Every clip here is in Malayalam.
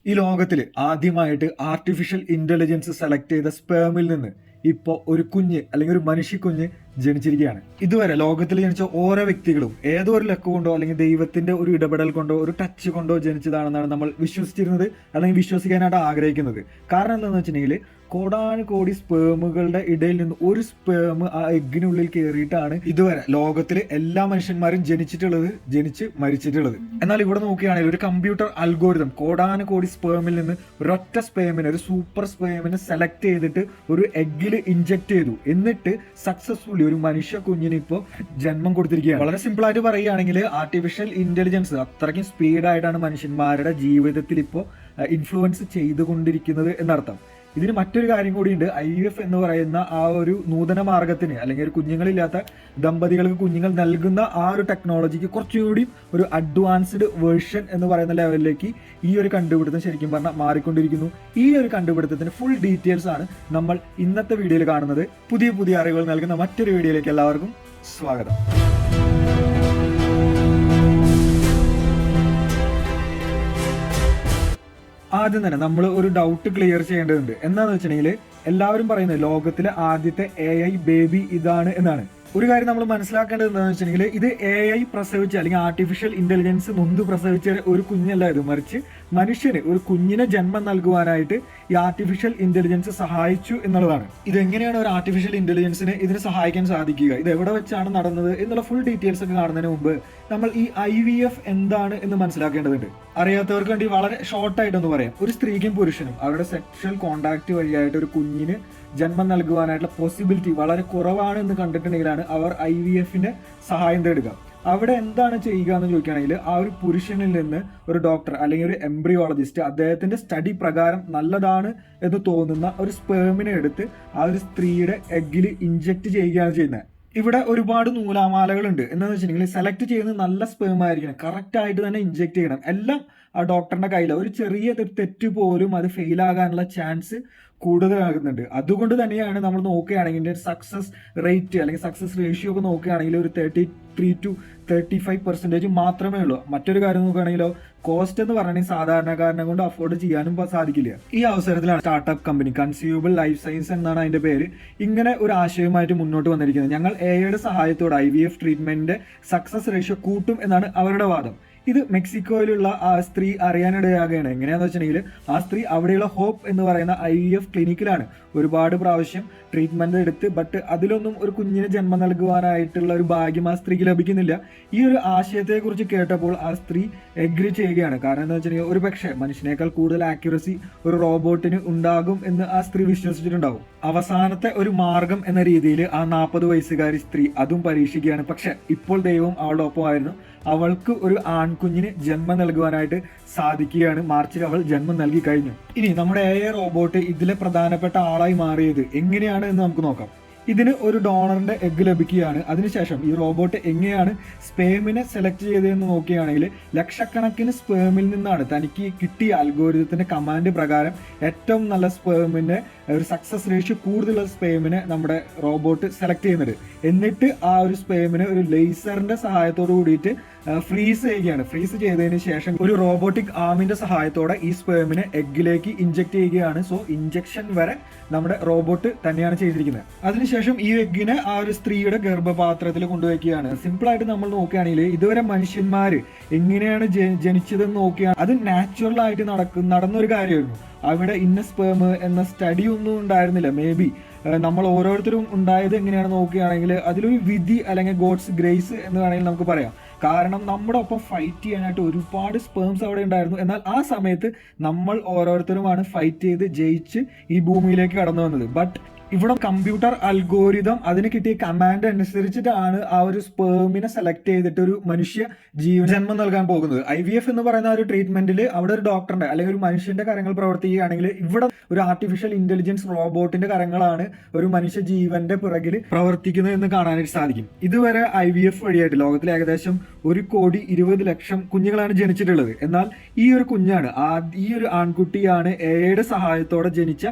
ഈ ലോകത്തിൽ ആദ്യമായിട്ട് ആർട്ടിഫിഷ്യൽ ഇന്റലിജൻസ് സെലക്ട് ചെയ്ത സ്പേമിൽ നിന്ന് ഇപ്പോൾ ഒരു കുഞ്ഞ് അല്ലെങ്കിൽ ഒരു മനുഷ്യക്കുഞ്ഞ് ജനിച്ചിരിക്കുകയാണ്. ഇതുവരെ ലോകത്തിൽ ജനിച്ച ഓരോ വ്യക്തികളും ഏതോ ഒരു ലക്ക് കൊണ്ടോ അല്ലെങ്കിൽ ദൈവത്തിന്റെ ഒരു ഇടപെടൽ കൊണ്ടോ ഒരു ടച്ച് കൊണ്ടോ ജനിച്ചതാണെന്നാണ് നമ്മൾ വിശ്വസിച്ചിരുന്നത് അല്ലെങ്കിൽ വിശ്വസിക്കാനായിട്ട് ആഗ്രഹിക്കുന്നത്. കാരണം എന്താണെന്ന് വെച്ചിട്ടുണ്ടെങ്കിൽ കോടാനുകോടി സ്പേമുകളുടെ ഇടയിൽ നിന്ന് ഒരു സ്പേം ആ എഗ്ഗിനുള്ളിൽ കയറിയിട്ടാണ് ഇതുവരെ ലോകത്തിലെ എല്ലാ മനുഷ്യന്മാരും ജനിച്ച് മരിച്ചിട്ടുള്ളത്. എന്നാൽ ഇവിടെ നോക്കുകയാണെങ്കിൽ ഒരു കമ്പ്യൂട്ടർ അൽഗോരിതം കോടാനുകോടി സ്പേമിൽ നിന്ന് ഒരൊറ്റ സ്പേമിനെ, ഒരു സൂപ്പർ സ്പേമിനെ സെലക്ട് ചെയ്തിട്ട് ഒരു എഗ്ഗിൽ ഇൻജെക്ട് ചെയ്തു. എന്നിട്ട് സക്സസ്ഫുള്ളി ഒരു മനുഷ്യ കുഞ്ഞിന് ഇപ്പോൾ ജന്മം കൊടുത്തിരിക്കുകയാണ്. വളരെ സിമ്പിൾ ആയിട്ട് പറയുകയാണെങ്കിൽ ആർട്ടിഫിഷ്യൽ ഇന്റലിജൻസ് അത്രയ്ക്കും സ്പീഡായിട്ടാണ് മനുഷ്യന്മാരുടെ ജീവിതത്തിൽ ഇപ്പോൾ ഇൻഫ്ലുവൻസ് ചെയ്തുകൊണ്ടിരിക്കുന്നത് എന്നർത്ഥം. ഇതിന് മറ്റൊരു കാര്യം കൂടിയുണ്ട്. IVF എന്ന് പറയുന്ന ആ ഒരു നൂതന മാർഗത്തിന് അല്ലെങ്കിൽ ഒരു കുഞ്ഞുങ്ങളില്ലാത്ത ദമ്പതികൾക്ക് കുഞ്ഞുങ്ങൾ നൽകുന്ന ആ ഒരു ടെക്നോളജിക്ക് കുറച്ചുകൂടി ഒരു അഡ്വാൻസ്ഡ് വേർഷൻ എന്ന് പറയുന്ന ലെവലിലേക്ക് ഈ ഒരു കണ്ടുപിടുത്തം ശരിക്കും പറഞ്ഞാൽ മാറിക്കൊണ്ടിരിക്കുന്നു. ഈ ഒരു കണ്ടുപിടുത്തത്തിന് ഫുൾ ഡീറ്റെയിൽസ് ആണ് നമ്മൾ ഇന്നത്തെ വീഡിയോയിൽ കാണുന്നത്. പുതിയ അറിവുകൾ നൽകുന്ന മറ്റൊരു വീഡിയോയിലേക്ക് എല്ലാവർക്കും സ്വാഗതം. ആദ്യം തന്നെ നമ്മൾ ഒരു ഡൗട്ട് ക്ലിയർ ചെയ്യേണ്ടതുണ്ട്. എന്താണെന്ന് വെച്ചിട്ടുണ്ടെങ്കിൽ എല്ലാവരും പറയുന്നത് ലോകത്തിലെ ആദ്യത്തെ AI ബേബി ഇതാണ് എന്നാണ്. ഒരു കാര്യം നമ്മൾ മനസ്സിലാക്കേണ്ടത് എന്താണെന്ന് വെച്ചിട്ടുണ്ടെങ്കിൽ ഇത് AI പ്രസവിച്ച അല്ലെങ്കിൽ ആർട്ടിഫിഷ്യൽ ഇന്റലിജൻസ് നൊന്ത് പ്രസവിച്ച ഒരു കുഞ്ഞല്ല ഇത്, മറിച്ച് മനുഷ്യന് ഒരു കുഞ്ഞിനെ ജന്മം നൽകുവാനായിട്ട് ഈ ആർട്ടിഫിഷ്യൽ ഇന്റലിജൻസ് സഹായിച്ചു എന്നുള്ളതാണ്. ഇതെങ്ങനെയാണ് ഒരു ആർട്ടിഫിഷ്യൽ ഇന്റലിജൻസിന് ഇതിന് സഹായിക്കാൻ സാധിക്കുക, ഇത് എവിടെ വെച്ചാണ് നടന്നത് എന്നുള്ള ഫുൾ ഡീറ്റെയിൽസ് ഒക്കെ കാണുന്നതിന് മുമ്പ് നമ്മൾ ഈ IVF എന്താണ് എന്ന് മനസ്സിലാക്കേണ്ടതുണ്ട്. അറിയാത്തവർക്ക് വേണ്ടി വളരെ ഷോർട്ടായിട്ടൊന്ന് പറയാം. ഒരു സ്ത്രീക്കും പുരുഷനും അവരുടെ സെക്ഷൽ കോണ്ടാക്ട് വഴിയായിട്ട് ഒരു കുഞ്ഞിന് ജന്മം നൽകുവാനായിട്ടുള്ള പോസിബിലിറ്റി വളരെ കുറവാണ് എന്ന് കണ്ടിട്ടുണ്ടെങ്കിലാണ് അവർ IVFന്റെ സഹായം തേടുക. അവിടെ എന്താണ് ചെയ്യുക എന്ന് ചോദിക്കുകയാണെങ്കിൽ ആ ഒരു പുരുഷനിൽ നിന്ന് ഒരു ഡോക്ടർ അല്ലെങ്കിൽ ഒരു എംബ്രിയോളജിസ്റ്റ് അദ്ദേഹത്തിന്റെ സ്റ്റഡി പ്രകാരം നല്ലതാണ് എന്ന് തോന്നുന്ന ഒരു സ്പേമിനെ എടുത്ത് ആ ഒരു സ്ത്രീയുടെ എഗ്ഗിൽ ഇൻജെക്ട് ചെയ്യുകയാണ് ചെയ്യുന്നത്. ഇവിടെ ഒരുപാട് നൂലാമാലകളുണ്ട്. എന്താണെന്ന് വെച്ചിട്ടുണ്ടെങ്കിൽ സെലക്ട് ചെയ്യുന്നത് നല്ല സ്പേം ആയിരിക്കണം, കറക്റ്റ് ആയിട്ട് തന്നെ ഇൻജെക്ട് ചെയ്യണം. എല്ലാം ആ ഡോക്ടറിന്റെ കയ്യിൽ. ഒരു ചെറിയ തെറ്റ് പോലും അത് ഫെയിൽ ആകാനുള്ള ചാൻസ് കൂടുതലാകുന്നുണ്ട്. അതുകൊണ്ട് തന്നെയാണ് നമ്മൾ നോക്കുകയാണെങ്കിൽ സക്സസ് റേറ്റ് അല്ലെങ്കിൽ സക്സസ് റേഷ്യോ ഒക്കെ നോക്കുകയാണെങ്കിൽ ഒരു 33 to 35% മാത്രമേ ഉള്ളൂ. മറ്റൊരു കാര്യം നോക്കുകയാണെങ്കിലോ കോസ്റ്റ് എന്ന് പറയുകയാണെങ്കിൽ സാധാരണക്കാരനെ കൊണ്ട് അഫോർഡ് ചെയ്യാനും സാധിക്കില്ല. ഈ അവസരത്തിലാണ് startup company consumable life science എന്നാണ് അതിന്റെ പേര് ഇങ്ങനെ ഒരു ആശയമായിട്ട് മുന്നോട്ട് വന്നിരിക്കുന്നത്. ഞങ്ങൾ AI സഹായത്തോടെ IVF ട്രീറ്റ്മെന്റിന്റെ സക്സസ് റേഷ്യോ കൂട്ടും എന്നാണ് അവരുടെ വാദം. ഇത് മെക്സിക്കോയിലുള്ള ആ സ്ത്രീ അറിയാനിടയാകുകയാണ്. എങ്ങനെയാന്ന് വെച്ചിട്ടുണ്ടെങ്കിൽ ആ സ്ത്രീ അവിടെയുള്ള ഹോപ്പ് എന്ന് പറയുന്ന IVF ക്ലിനിക്കിലാണ് ഒരുപാട് പ്രാവശ്യം ട്രീറ്റ്മെന്റ് എടുത്ത് ബട്ട് അതിലൊന്നും ഒരു കുഞ്ഞിന് ജന്മം നൽകുവാനായിട്ടുള്ള ഒരു ഭാഗ്യം ആ സ്ത്രീക്ക് ലഭിക്കുന്നില്ല. ഈ ഒരു ആശയത്തെക്കുറിച്ച് കേട്ടപ്പോൾ ആ സ്ത്രീ എഗ്രി ചെയ്യുകയാണ്. കാരണം എന്താ വെച്ചിട്ടുണ്ടെങ്കിൽ ഒരു പക്ഷേ മനുഷ്യനേക്കാൾ കൂടുതൽ ആക്യുറസി ഒരു റോബോട്ടിന് ഉണ്ടാകും എന്ന് ആ സ്ത്രീ വിശ്വസിച്ചിട്ടുണ്ടാവും. അവസാനത്തെ ഒരു മാർഗം എന്ന രീതിയിൽ ആ 40 വയസ്സുകാരി സ്ത്രീ അതും പരീക്ഷിക്കുകയാണ്. പക്ഷെ ഇപ്പോൾ ദൈവം അവളുടെ ഒപ്പമായിരുന്നു. അവൾക്ക് ഒരു ആൺകുഞ്ഞിന് ജന്മം നൽകുവാനായിട്ട് സാധിക്കുകയാണ്. മാർച്ചിൽ അവൾ ജന്മം നൽകി കഴിഞ്ഞു. ഇനി നമ്മുടെ AI റോബോട്ട് ഇതിലെ പ്രധാനപ്പെട്ട ആളായി മാറിയത് എങ്ങനെയാണ് എന്ന് നമുക്ക് നോക്കാം. ഇതിന് ഒരു ഡോണറിന്റെ എഗ്ഗ് ലഭിക്കുകയാണ്. അതിനുശേഷം ഈ റോബോട്ട് എങ്ങനെയാണ് സ്പേമിനെ സെലക്ട് ചെയ്തതെന്ന് നോക്കുകയാണെങ്കിൽ ലക്ഷക്കണക്കിന് സ്പേമിൽ നിന്നാണ് തനിക്ക് കിട്ടിയ അൽഗോരിതത്തിന്റെ കമാൻഡ് പ്രകാരം ഏറ്റവും നല്ല സ്പേമിന്റെ ഒരു സക്സസ് റേഷ്യോ കൂടുതലുള്ള സ്പേമിനെ നമ്മുടെ റോബോട്ട് സെലക്ട് ചെയ്യുന്നത്. എന്നിട്ട് ആ ഒരു സ്പേമിനെ ഒരു ലേസറിന്റെ സഹായത്തോട് കൂടിയിട്ട് ഫ്രീസ് ചെയ്യുകയാണ്. ഫ്രീസ് ചെയ്തതിന് ശേഷം ഒരു റോബോട്ടിക് ആമിന്റെ സഹായത്തോടെ ഈ സ്പേമിനെ എഗ്ഗിലേക്ക് ഇൻജെക്ട് ചെയ്യുകയാണ്. സോ ഇൻജെക്ഷൻ വരെ നമ്മുടെ റോബോട്ട് തന്നെയാണ് ചെയ്തിരിക്കുന്നത്. അതിനുശേഷം ഈ എഗ്ഗിനെ ആ ഒരു സ്ത്രീയുടെ ഗർഭപാത്രത്തിൽ കൊണ്ടുവയ്ക്കുകയാണ്. സിമ്പിൾ ആയിട്ട് നമ്മൾ നോക്കുകയാണെങ്കിൽ ഇതുവരെ മനുഷ്യന്മാര് എങ്ങനെയാണ് ജനിച്ചതെന്ന് നോക്കിയാൽ അത് നാച്ചുറൽ ആയിട്ട് നടന്നൊരു കാര്യമായിരുന്നു. അവിടെ ഇന്ന സ്പേം എന്ന സ്റ്റഡി ഒന്നും ഉണ്ടായിരുന്നില്ല. മേ ബി നമ്മൾ ഓരോരുത്തരും ഉണ്ടായത് എങ്ങനെയാണ് നോക്കുകയാണെങ്കിൽ അതിലൊരു വിധി അല്ലെങ്കിൽ ഗോഡ്സ് ഗ്രേസ് എന്ന് വേണമെങ്കിൽ നമുക്ക് പറയാം. കാരണം നമ്മുടെ ഒപ്പം ഫൈറ്റ് ചെയ്യാനായിട്ട് ഒരുപാട് സ്പേംസ് അവിടെ ഉണ്ടായിരുന്നു. എന്നാൽ ആ സമയത്ത് നമ്മൾ ഓരോരുത്തരുമാണ് ഫൈറ്റ് ചെയ്ത് ജയിച്ച് ഈ ഭൂമിയിലേക്ക് കടന്നു വന്നത്. ബട്ട് ഇവിടെ കമ്പ്യൂട്ടർ അൽഗോരിതം അതിന് കിട്ടിയ കമാൻഡ് അനുസരിച്ചിട്ടാണ് ആ ഒരു സ്പേമിനെ സെലക്ട് ചെയ്തിട്ട് ഒരു മനുഷ്യ ജന്മം നൽകാൻ പോകുന്നത്. IVF എന്ന് പറയുന്ന ഒരു ട്രീറ്റ്മെന്റിൽ അവിടെ ഒരു ഡോക്ടറിന്റെ അല്ലെങ്കിൽ ഒരു മനുഷ്യന്റെ കരങ്ങൾ പ്രവർത്തിക്കുകയാണെങ്കിൽ ഇവിടെ ഒരു ആർട്ടിഫിഷ്യൽ ഇന്റലിജൻസ് റോബോട്ടിന്റെ കരങ്ങളാണ് ഒരു മനുഷ്യ ജീവന്റെ പിറകിൽ പ്രവർത്തിക്കുന്നത് എന്ന് കാണാനായിട്ട് സാധിക്കും. ഇതുവരെ IVF വഴിയായിട്ട് ലോകത്തിൽ ഏകദേശം 1,20,00,000 കുഞ്ഞുങ്ങളാണ് ജനിച്ചിട്ടുള്ളത്. എന്നാൽ ഈ ഒരു കുഞ്ഞാണ് ഈ ഒരു ആൺകുട്ടിയാണ് AI സഹായത്തോടെ ജനിച്ച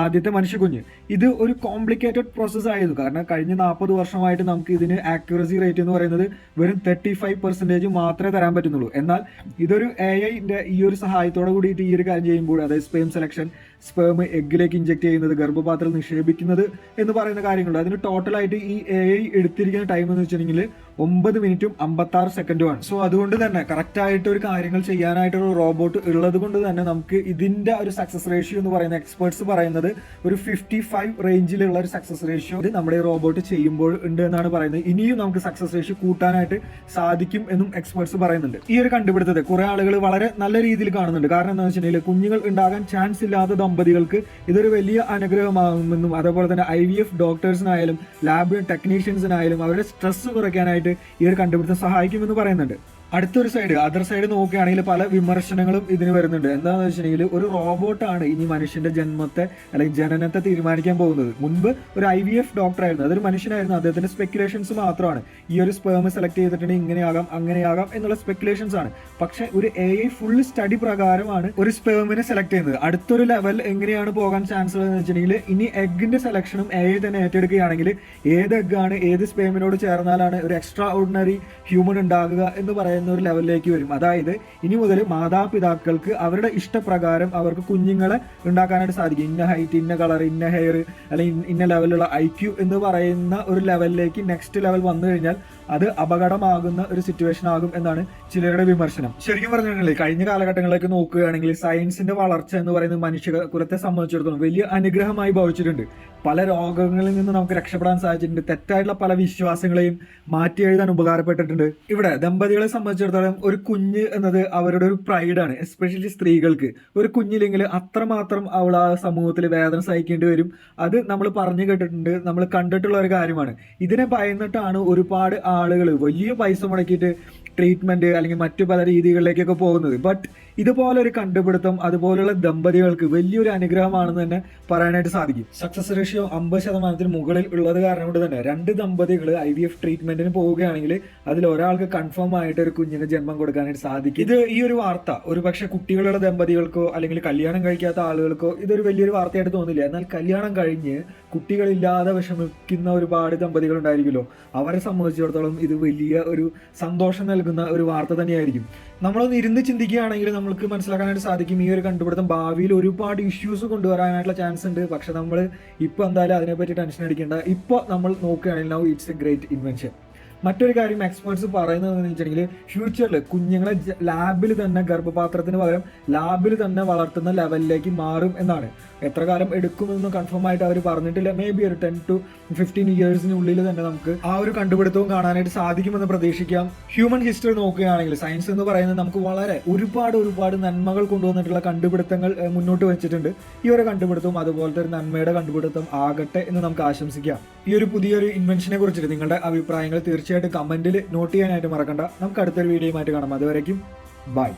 ആദ്യത്തെ മനുഷ്യ കുഞ്ഞ്. ഇത് ഒരു കോംപ്ലിക്കേറ്റഡ് പ്രോസസ്സ് ആയിരുന്നു. കാരണം കഴിഞ്ഞ 40 വർഷമായിട്ട് നമുക്ക് ഇതിന് ആക്യുറസി റേറ്റ് എന്ന് പറയുന്നത് വെറും 35% മാത്രമേ തരാൻ പറ്റുന്നുള്ളൂ. എന്നാൽ ഇതൊരു AI-ന്റെ ഈ ഒരു സഹായത്തോടെ കൂടിയിട്ട് ഈ ഒരു കാര്യം ചെയ്യുമ്പോൾ, അതായത് സ്പേം സെലക്ഷൻ, സ്പേം എഗ്ഗിലേക്ക് ഇഞ്ചെക്ട് ചെയ്യുന്നത്, ഗർഭപാത്രത്തിൽ നിക്ഷേപിക്കുന്നത് എന്ന് പറയുന്ന കാര്യങ്ങളുണ്ട്. അതിന് ടോട്ടലായിട്ട് ഈ AI എടുത്തിരിക്കുന്ന ടൈം എന്ന് വെച്ചിട്ടുണ്ടെങ്കിൽ 9 മിനിറ്റും 56 സെക്കൻഡുമാണ്. സോ അതുകൊണ്ട് തന്നെ കറക്റ്റ് ആയിട്ട് ഒരു കാര്യങ്ങൾ ചെയ്യാനായിട്ടൊരു റോബോട്ട് ഉള്ളത് കൊണ്ട് തന്നെ നമുക്ക് ഇതിന്റെ ഒരു സക്സസ് റേഷ്യോ എന്ന് പറയുന്ന എക്സ്പേർട്സ് പറയുന്നത് ഒരു 55 റേഞ്ചിലുള്ള ഒരു സക്സസ് റേഷ്യോ ഇത് നമ്മുടെ റോബോട്ട് ചെയ്യുമ്പോൾ ഉണ്ട് എന്നാണ് പറയുന്നത്. ഇനിയും നമുക്ക് സക്സസ് റേഷ്യോ കൂട്ടാനായിട്ട് സാധിക്കും എന്നും എക്സ്പേർട്സ് പറയുന്നുണ്ട്. ഈ ഒരു കണ്ടുപിടുത്തത്തെ കുറെ ആളുകൾ വളരെ നല്ല രീതിയിൽ കാണുന്നുണ്ട്. കാരണം എന്താണെന്ന് വെച്ചിട്ടുണ്ടെങ്കിൽ കുഞ്ഞുങ്ങൾ ഉണ്ടാകാൻ ചാൻസ് ഇല്ലാത്ത ദമ്പതികൾക്ക് ഇതൊരു വലിയ അനുഗ്രഹമാകുമെന്നും, അതേപോലെ തന്നെ IVF ഡോക്ടേഴ്സിനായാലും ലാബ് ടെക്നീഷ്യൻസിനായാലും അവരുടെ സ്ട്രെസ് കുറയ്ക്കാനായിട്ട് ഈ ഒരു കണ്ടുപിടുത്തം സഹായിക്കുമെന്ന് പറയുന്നുണ്ട്. അടുത്തൊരു അതർ സൈഡ് നോക്കുകയാണെങ്കിൽ പല വിമർശനങ്ങളും ഇതിന് വരുന്നുണ്ട്. എന്താണെന്ന് വെച്ചിട്ടുണ്ടെങ്കിൽ ഒരു റോബോട്ടാണ് ഇനി മനുഷ്യന്റെ ജന്മത്തെ അല്ലെങ്കിൽ ജനനത്തെ തീരുമാനിക്കാൻ പോകുന്നത്. മുൻപ് ഒരു IVF ഡോക്ടറായിരുന്നു, അതൊരു മനുഷ്യനായിരുന്നു. അദ്ദേഹത്തിന്റെ സ്പെക്കുലേഷൻസ് മാത്രമാണ്. ഈ ഒരു സ്പേം സെലക്ട് ചെയ്തിട്ടുണ്ടെങ്കിൽ ഇങ്ങനെയാകാം അങ്ങനെയാകാം എന്നുള്ള സ്പെക്കുലേഷൻസ് ആണ്. പക്ഷെ ഒരു AI ഫുൾ സ്റ്റഡി പ്രകാരമാണ് ഒരു സ്പേമിനെ സെലക്ട് ചെയ്യുന്നത്. അടുത്തൊരു ലെവൽ എങ്ങനെയാണ് പോകാൻ ചാൻസ് എന്ന് വെച്ചിട്ടുണ്ടെങ്കിൽ ഇനി എഗ്ഗിന്റെ സെലക്ഷനും AI തന്നെ ഏറ്റെടുക്കുകയാണെങ്കിൽ ഏത് എഗ്ഗാണ് ഏത് സ്പേമിനോട് ചേർന്നാലാണ് ഒരു എക്സ്ട്രാ ഓർഡിനറി ഹ്യൂമൻ ഉണ്ടാകുക എന്ന് പറയുന്ന ഒരു ലെവലിലേക്ക് വരും. അതായത് ഇനി മുതൽ മാതാപിതാക്കൾക്ക് അവരുടെ ഇഷ്ടപ്രകാരം അവർക്ക് കുഞ്ഞുങ്ങളെ ഉണ്ടാക്കാനായിട്ട് സാധിക്കും. ഇന്ന ഹൈറ്റ്, ഇന്ന കളർ, ഇന്ന ഹെയർ, അല്ലെങ്കിൽ ഇന്ന ലെവലിലുള്ള IQ എന്ന് പറയുന്ന ഒരു ലെവലിലേക്ക് നെക്സ്റ്റ് ലെവൽ വന്നു കഴിഞ്ഞാൽ അത് അപകടമാകുന്ന ഒരു സിറ്റുവേഷൻ ആകും എന്നാണ് ചിലരുടെ വിമർശനം. ശരിക്കും പറഞ്ഞിട്ടുണ്ടെങ്കിൽ കഴിഞ്ഞ കാലഘട്ടങ്ങളിലേക്ക് നോക്കുകയാണെങ്കിൽ സയൻസിന്റെ വളർച്ച എന്ന് പറയുന്നത് മനുഷ്യകുലത്തെ സംബന്ധിച്ചിടത്തോളം വലിയ അനുഗ്രഹമായി ഭവിച്ചിട്ടുണ്ട്. പല രോഗങ്ങളിൽ നിന്ന് നമുക്ക് രക്ഷപ്പെടാൻ സാധിച്ചിട്ടുണ്ട്. തെറ്റായിട്ടുള്ള പല വിശ്വാസങ്ങളെയും മാറ്റി എഴുതാൻ ഉപകാരപ്പെട്ടിട്ടുണ്ട്. ഇവിടെ ദമ്പതികളെ സംബന്ധിച്ചിടത്തോളം ഒരു കുഞ്ഞ് എന്നത് അവരുടെ ഒരു പ്രൈഡാണ്. എസ്പെഷ്യലി സ്ത്രീകൾക്ക് ഒരു കുഞ്ഞില്ലെങ്കിൽ അത്രമാത്രം അവൾ ആ സമൂഹത്തിൽ വേദന സഹിക്കേണ്ടി വരും. അത് നമ്മൾ പറഞ്ഞു കേട്ടിട്ടുണ്ട്, നമ്മൾ കണ്ടിട്ടുള്ള ഒരു കാര്യമാണ്. ഇതിനെ ഭയന്നിട്ടാണ് ഒരുപാട് ആളുകൾ വലിയ പൈസ മുടക്കിയിട്ട് ട്രീറ്റ്മെന്റ് അല്ലെങ്കിൽ മറ്റു പല രീതികളിലേക്കൊക്കെ പോകുന്നത്. ബട്ട് ഇതുപോലൊരു കണ്ടുപിടുത്തം അതുപോലുള്ള ദമ്പതികൾക്ക് വലിയൊരു അനുഗ്രഹമാണെന്ന് തന്നെ പറയാനായിട്ട് സാധിക്കും. സക്സസ് റേഷ്യോ 50% മുകളിൽ ഉള്ളത് കാരണം കൊണ്ട് തന്നെ 2 ദമ്പതികൾ IVF ട്രീറ്റ്മെന്റിന് പോവുകയാണെങ്കിൽ അതിൽ ഒരാൾക്ക് കൺഫേം ആയിട്ട് ഒരു കുഞ്ഞിന് ജന്മം കൊടുക്കാനായിട്ട് സാധിക്കും. ഇത് ഈ ഒരു വാർത്ത ഒരു പക്ഷെ കുട്ടികളുടെ ദമ്പതികൾക്കോ അല്ലെങ്കിൽ കല്യാണം കഴിക്കാത്ത ആളുകൾക്കോ ഇതൊരു വലിയൊരു വാർത്തയായിട്ട് തോന്നില്ല. എന്നാൽ കല്യാണം കഴിഞ്ഞ് കുട്ടികളില്ലാതെ വിഷമിക്കുന്ന ഒരുപാട് ദമ്പതികൾ ഉണ്ടായിരിക്കുമല്ലോ, അവരെ സംബന്ധിച്ചിടത്തോളം ഇത് വലിയ ഒരു സന്തോഷം നൽകുന്ന ഒരു വാർത്ത തന്നെയായിരിക്കും. നമ്മളൊന്ന് ഇരുന്ന് ചിന്തിക്കുകയാണെങ്കിൽ നമുക്ക് മനസ്സിലാക്കാനായിട്ട് സാധിക്കും ഈ ഒരു കണ്ടുപിടുത്തം ഭാവിയിൽ ഒരുപാട് ഇഷ്യൂസ് കൊണ്ടുവരാനായിട്ടുള്ള ചാൻസ് ഉണ്ട്. പക്ഷെ നമ്മൾ ഇപ്പോൾ എന്തായാലും അതിനെപ്പറ്റി ടെൻഷൻ അടിക്കേണ്ട. ഇപ്പോൾ നമ്മൾ നോക്കുകയാണെങ്കിൽ now it's A great invention. മറ്റൊരു കാര്യം എക്സ്പേർട്സ് പറയുന്നത് വെച്ചിട്ടുണ്ടെങ്കിൽ ഫ്യൂച്ചറിൽ കുഞ്ഞുങ്ങളെ ലാബിൽ തന്നെ ഗർഭപാത്രത്തിന് പകരം ലാബിൽ തന്നെ വളർത്തുന്ന ലെവലിലേക്ക് മാറും എന്നാണ്. എത്ര കാലം എടുക്കുമെന്ന് കൺഫേം ആയിട്ട് അവർ പറഞ്ഞിട്ടില്ല. മേ ബി ഒരു 10 to 15 ഇയേഴ്സിനുള്ളിൽ തന്നെ നമുക്ക് ആ ഒരു കണ്ടുപിടുത്തവും കാണാനായിട്ട് സാധിക്കുമെന്ന് പ്രതീക്ഷിക്കാം. ഹ്യൂമൻ ഹിസ്റ്ററി നോക്കുകയാണെങ്കിൽ സയൻസ് എന്ന് പറയുന്നത് നമുക്ക് വളരെ ഒരുപാട് നന്മകൾ കൊണ്ടുവന്നിട്ടുള്ള കണ്ടുപിടുത്തങ്ങൾ മുന്നോട്ട് വെച്ചിട്ടുണ്ട്. ഈ ഒരു കണ്ടുപിടുത്തവും അതുപോലത്തെ ഒരു നന്മയുടെ കണ്ടുപിടുത്തം ആകട്ടെ എന്ന് നമുക്ക് ആശംസിക്കാം. ഈ ഒരു പുതിയൊരു ഇൻവെൻഷനെ കുറിച്ചിട്ട് നിങ്ങളുടെ അഭിപ്രായങ്ങൾ തീർച്ചയായിട്ടും കമന്റിൽ നോട്ട് ചെയ്യാനായിട്ട് മറക്കണ്ട. നമുക്ക് അടുത്തൊരു വീഡിയോയുമായിട്ട് കാണാം. അതുവരേക്കും ബൈ.